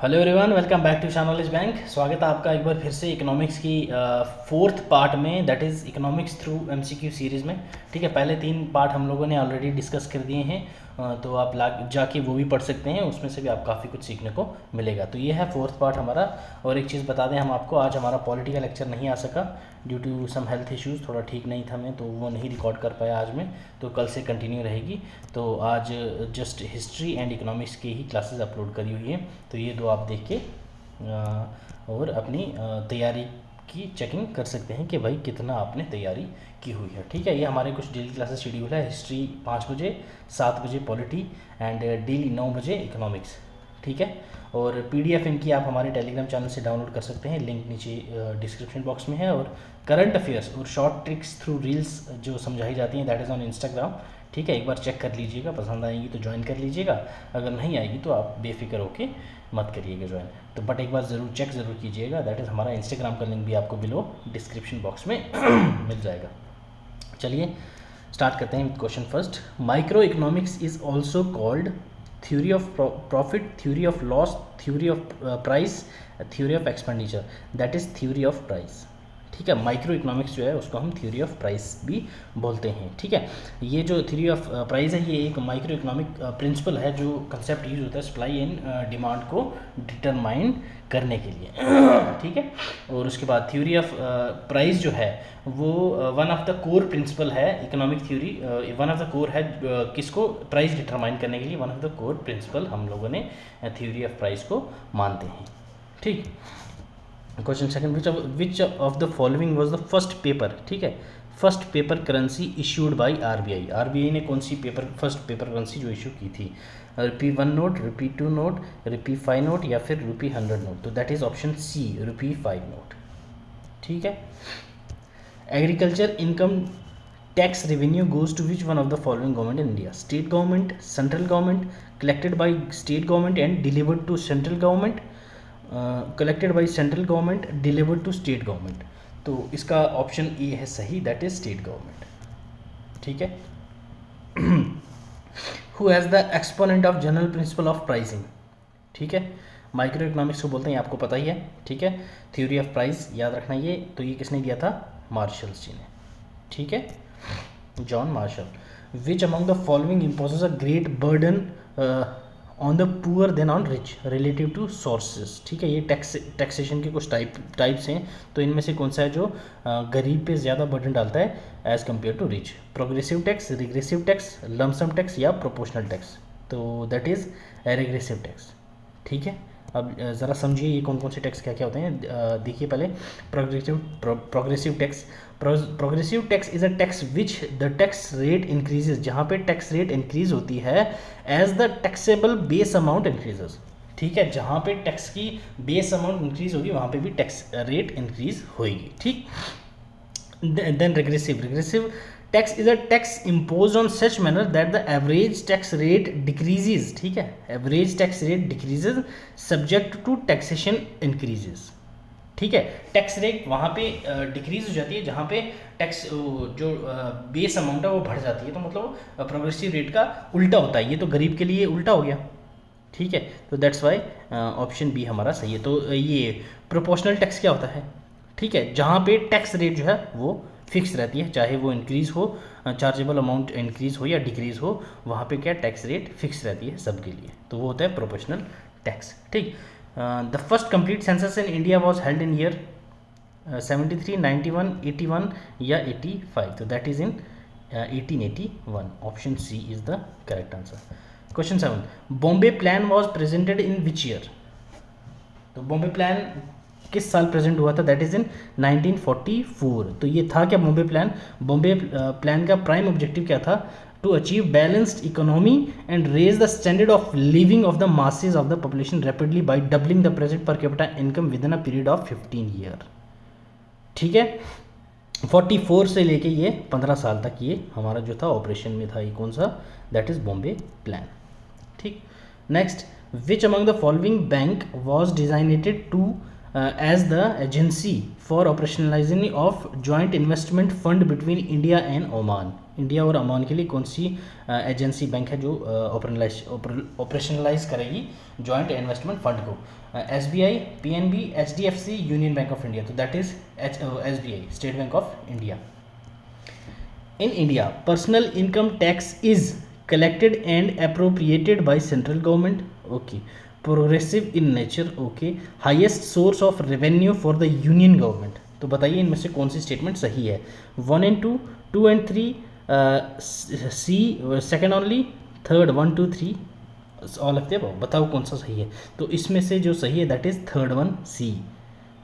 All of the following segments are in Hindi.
Hello everyone, welcome back to Shah knowledge bank. स्वागत है आपका एक बार फिर से इकोनॉमिक्स की फोर्थ पार्ट में, that is economics through MCQ series में। ठीक है, पहले 3 पार्ट हम लोगों ने ऑलरेडी डिस्कस कर दिए हैं, तो आप जाके वो भी पढ़ सकते हैं, उसमें से भी आप काफ़ी कुछ सीखने को मिलेगा। तो ये है फोर्थ पार्ट हमारा। और एक चीज़ बता दें हम आपको, आज हमारा पॉलिटी का लेक्चर नहीं आ सका due to some health issues, थोड़ा ठीक नहीं था मैं, तो वो नहीं रिकॉर्ड कर पाया आज में, तो कल से कंटिन्यू रहेगी। तो आज जस्ट हिस्ट्री एंड इकोनॉमिक्स की ही क्लासेस अपलोड करी हुई हैं, तो ये दो आप देख के और अपनी तैयारी की चेकिंग कर सकते हैं कि भाई कितना आपने तैयारी की हुई है। ठीक है, ये हमारे कुछ डेली क्लासेस शेड्यूल है। हिस्ट्री 5 बजे, 7 बजे पॉलिटी एंड डेली 9 बजे इकोनॉमिक्स। ठीक है, और पीडीएफ इनकी आप हमारे टेलीग्राम चैनल से डाउनलोड कर सकते हैं, लिंक नीचे डिस्क्रिप्शन बॉक्स में है। और करंट अफेयर्स और शॉर्ट ट्रिक्स थ्रू रील्स जो समझाई जाती हैं, दैट इज़ ऑन इंस्टाग्राम। ठीक है, एक बार चेक कर लीजिएगा, पसंद आएगी तो ज्वाइन कर लीजिएगा, अगर नहीं आएगी तो आप बेफिक्र होके मत करिएगा ज्वाइन। तो बट एक बार ज़रूर चेक ज़रूर कीजिएगा, दैट इज़ हमारा इंस्टाग्राम का लिंक भी आपको बिलो डिस्क्रिप्शन बॉक्स में मिल जाएगा। चलिए स्टार्ट करते हैं with question first. Micro economics is also called theory of profit, theory of loss, theory of price, theory of expenditure, that is theory of price. ठीक है, माइक्रो इकोनॉमिक्स जो है उसको हम थ्योरी ऑफ प्राइस भी बोलते हैं। ठीक है, ये जो थ्योरी ऑफ प्राइस है ये एक माइक्रो इकोनॉमिक प्रिंसिपल है, जो कंसेप्ट यूज होता है सप्लाई एंड डिमांड को डिटरमाइन करने के लिए। ठीक है, और उसके बाद थ्योरी ऑफ प्राइस जो है वो one of the core principle है economic theory, one of the core है किसको, प्राइस डिटरमाइन करने के लिए one of the core principle हम लोगों ने थ्योरी ऑफ प्राइस को मानते हैं। ठीक, question second, which of the following was the first paper. ठीक है, first paper currency issued by RBI. RBI ने कौन सी फर्स्ट पेपर करेंसी जो इशू की थी? ₹1 नोट, ₹2 नोट, ₹5 नोट या फिर ₹100 नोट? तो that is option C, ₹5 note. ठीक है, agriculture income tax revenue goes to which one of the following government in India? State government, central government, collected by state government and delivered to central government, collected by central government, delivered to state government. तो इसका ऑप्शन ए है सही, दैट इज स्टेट गवर्नमेंट। ठीक है, who has the exponent of general principle of pricing. ठीक है, माइक्रो इकोनॉमिक्स को बोलते हैं, आपको पता ही है। ठीक है, थ्योरी ऑफ प्राइस याद रखना, ये तो ये किसने दिया था? मार्शल्स जी ने। ठीक है, John Marshall. Which among the following imposes a great burden on the poor then on rich relative to sources. ठीक है, ये टैक्सेशन के कुछ टाइप्स हैं, तो इनमें से कौन सा है जो गरीब पे ज़्यादा बर्डन डालता है as compare to rich? Progressive tax, regressive tax, lump sum tax या प्रोपोर्शनल टैक्स? तो दैट इज़ रिग्रेसिव टैक्स। ठीक है, अब ज़रा समझिए ये कौन कौन से टैक्स क्या क्या होते हैं। देखिए पहले progressive tax. Progressive tax is a tax which the tax rate increases, जहाँ पे टैक्स रेट इंक्रीज होती है as the taxable base amount increases. ठीक है, जहाँ पे टैक्स की बेस अमाउंट इंक्रीज होगी वहाँ पे भी टैक्स रेट इंक्रीज होगी। ठीक, then regressive tax is a tax impose on such manner that the average tax rate decreases. ठीक है, average tax rate decreases subject to taxation increases. ठीक है, टैक्स रेट वहाँ पे डिक्रीज हो जाती है जहाँ पे टैक्स जो बेस अमाउंट है वो बढ़ जाती है, तो मतलब प्रोग्रेसिव रेट का उल्टा होता है। ये तो गरीब के लिए उल्टा हो गया। ठीक है, तो दैट्स वाई ऑप्शन बी हमारा सही है। तो ये प्रोपोर्शनल टैक्स क्या होता है? ठीक है, जहाँ पे टैक्स रेट जो है वो फिक्स रहती है, चाहे वो इंक्रीज़ हो, चार्जेबल अमाउंट इंक्रीज़ हो या डिक्रीज़ हो, वहाँ पे क्या टैक्स रेट फिक्स रहती है सबके लिए, तो वो होता है प्रोपोर्शनल टैक्स। ठीक, the first complete census in India was held in year 73, 91, 81 या 85? तो that is in 1881। Option C is the correct answer. Question 7, Bombay plan was presented in which year? तो बॉम्बे प्लान किस साल प्रेजेंट हुआ था? That is in 1944। तो ये था क्या बॉम्बे प्लान? बॉम्बे प्लान का प्राइम ऑब्जेक्टिव क्या था? To achieve balanced economy and raise the standard of living of the masses of the population rapidly by doubling the present per capita income within a period of 15 year. ठीक है, 44 से लेके ये 15 साल तक ये हमारा जो था ऑपरेशन में था। ये कौन सा? That is Bombay plan. ठीक, next, which among the following bank was designated to as the agency for operationalizing of joint investment fund between India and Oman. India और ओमान के लिए कौन सी एजेंसी बैंक है जो ऑपरेशनलाइज करेगी जॉइंट इन्वेस्टमेंट फंड को? SBI, PNB, HDFC, Union Bank of India. तो that is SBI, State Bank of India. In India, personal income tax is collected and appropriated by central government. Okay. Progressive in nature. Okay. Highest source of revenue for the union government. तो बताइए इनमें से कौन सी स्टेटमेंट सही है? 1 and 2, 2 and 3, C second only, third 1 2 3 all of the above. बताओ कौन सा सही है? तो इसमें से जो सही है that is third one, C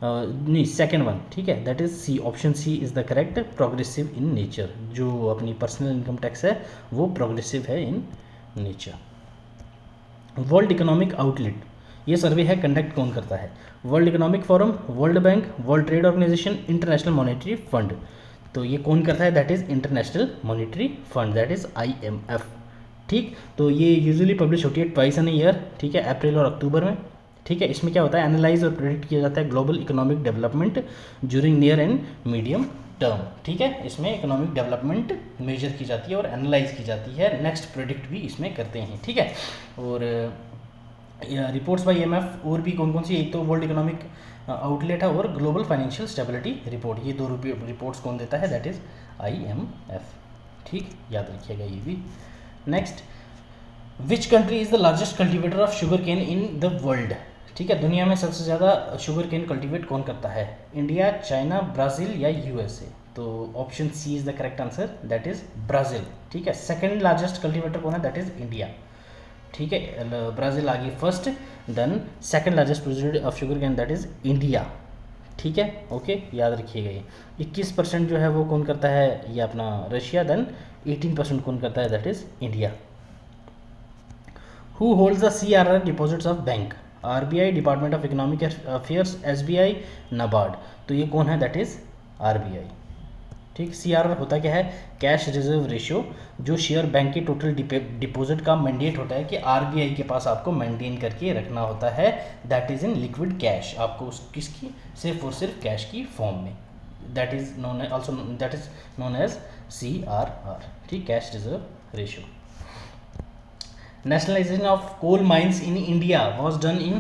नहीं सेकेंड वन, ठीक है, that is C, option C is the correct. Progressive in nature, जो अपनी पर्सनल इनकम टैक्स है वो प्रोग्रेसिव है in nature. World economic outlet, ये सर्वे है कंडक्ट कौन करता है? World economic forum, world bank, world trade organization, international monetary fund. तो ये कौन करता है? That is international monetary fund, that is IMF। ठीक, तो ये यूजुअली पब्लिश होती है ट्वाइस इन ईयर, ठीक है, अप्रैल और अक्टूबर में। ठीक है, इसमें क्या होता है? एनालाइज और प्रेडिक्ट किया जाता है global economic development during near and medium term. ठीक है, इसमें इकोनॉमिक डेवलपमेंट मेजर की जाती है और एनालाइज की जाती है, नेक्स्ट प्रेडिक्ट भी इसमें करते हैं। ठीक है, और रिपोर्ट्स बाय IMF और भी कौन कौन सी? एक तो वर्ल्ड इकोनॉमिक आउटलेट है और ग्लोबल फाइनेंशियल स्टेबिलिटी रिपोर्ट, ये दो रिपोर्ट्स कौन देता है? That is IMF। ठीक, याद रखिएगा ये भी। Next, which country is the largest cultivator of sugar cane in the world? ठीक है, दुनिया में सबसे ज़्यादा शुगर केन कल्टिवेट कौन करता है? इंडिया, चाइना, ब्राज़ील या USA? तो option C is the correct answer, that is Brazil. ठीक है, सेकंड लार्जेस्ट कल्टिवेटर कौन है? That is India. ठीक है, ब्राज़ील आगे first, then second largest producer of sugar cane that is India. ठीक है, ओके, याद रखिएगा ये। 21% जो है वो कौन करता है? ये अपना रशिया, देन 18% कौन करता है? That is India. Who holds the CRR deposits of bank? RBI, department of economic affairs, SBI, NABARD। तो ये कौन है? That is RBI। ठीक, CRR होता क्या है? कैश रिजर्व रेशियो, जो शेयर बैंक के टोटल डिपॉजिट का मैंडेट होता है कि RBI के पास आपको मेंटेन करके रखना होता है, that is in liquid cash, आपको किसकी? सिर्फ और सिर्फ कैश की फॉर्म में, that is known also that is known as CRR। ठीक, cash reserve ratio. Nationalization of coal mines in India was done in,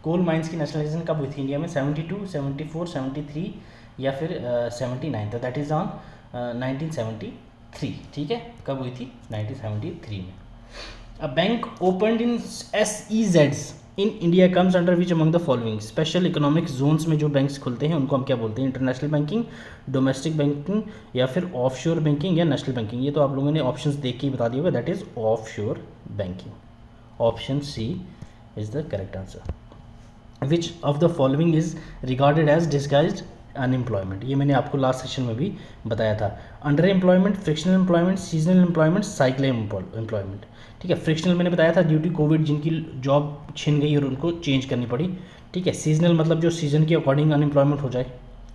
coal mines की नेशनलाइजेशन कब हुई थी इंडिया में? 72, 74, 73 या फिर 79? तो दैट इज ऑन 1973। ठीक है, कब हुई थी? 1973 में। A bank opened in SEZs in India comes under which among the following? Special economic zones में जो बैंक्स खुलते हैं उनको हम क्या बोलते हैं? इंटरनेशनल बैंकिंग, डोमेस्टिक बैंकिंग या फिर ऑफशोर बैंकिंग या नेशनल बैंकिंग? ये तो आप लोगों ने ऑप्शंस देख के ही बता दिया होगा, that is offshore banking. Option C is the correct answer. Which of the following is regarded as disguised unemployment? ये मैंने आपको लास्ट सेशन में भी बताया था। Under employment, frictional employment, seasonal employment, cycle employment. ठीक है, फ्रिक्शनल मैंने बताया था ड्यू टू कोविड जिनकी जॉब छिन गई और उनको चेंज करनी पड़ी। ठीक है, सीजनल मतलब जो सीज़न के अकॉर्डिंग अनएम्प्लॉयमेंट हो जाए।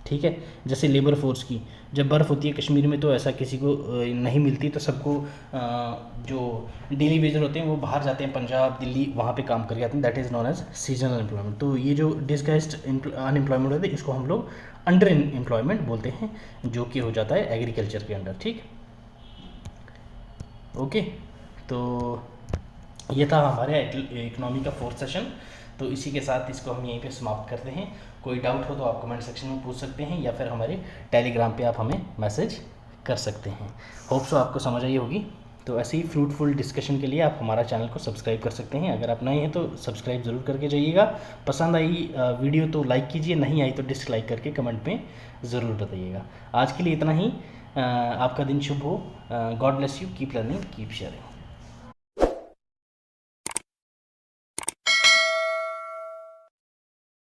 ठीक है, जैसे लेबर फोर्स की, जब बर्फ़ होती है कश्मीर में तो ऐसा किसी को नहीं मिलती, तो सबको जो डेली वेजर होते हैं वो बाहर जाते हैं, पंजाब, दिल्ली, वहाँ पे काम करके आते हैं, that is known as seasonal employment. तो ये जो डिस्गाइज्ड अनएम्प्लॉयमेंट होता है इसको हम लोग अंडर एम्प्लॉयमेंट बोलते हैं, जो कि हो जाता है एग्रीकल्चर के अंडर। ठीक, ओके, तो ये था हमारे इकोनॉमी का 4th सेशन। तो इसी के साथ इसको हम यहीं पे समाप्त करते हैं। कोई डाउट हो तो आप कमेंट सेक्शन में पूछ सकते हैं या फिर हमारे टेलीग्राम पे आप हमें मैसेज कर सकते हैं। होप सो आपको समझ आई होगी। तो ऐसे ही फ्रूटफुल डिस्कशन के लिए आप हमारा चैनल को सब्सक्राइब कर सकते हैं। अगर आप नए हैं तो सब्सक्राइब ज़रूर करके जाइएगा। पसंद आई वीडियो तो लाइक कीजिए, नहीं आई तो डिसलाइक करके कमेंट में ज़रूर बताइएगा। आज के लिए इतना ही। आपका दिन शुभ हो। God bless you, keep learning, keep sharing.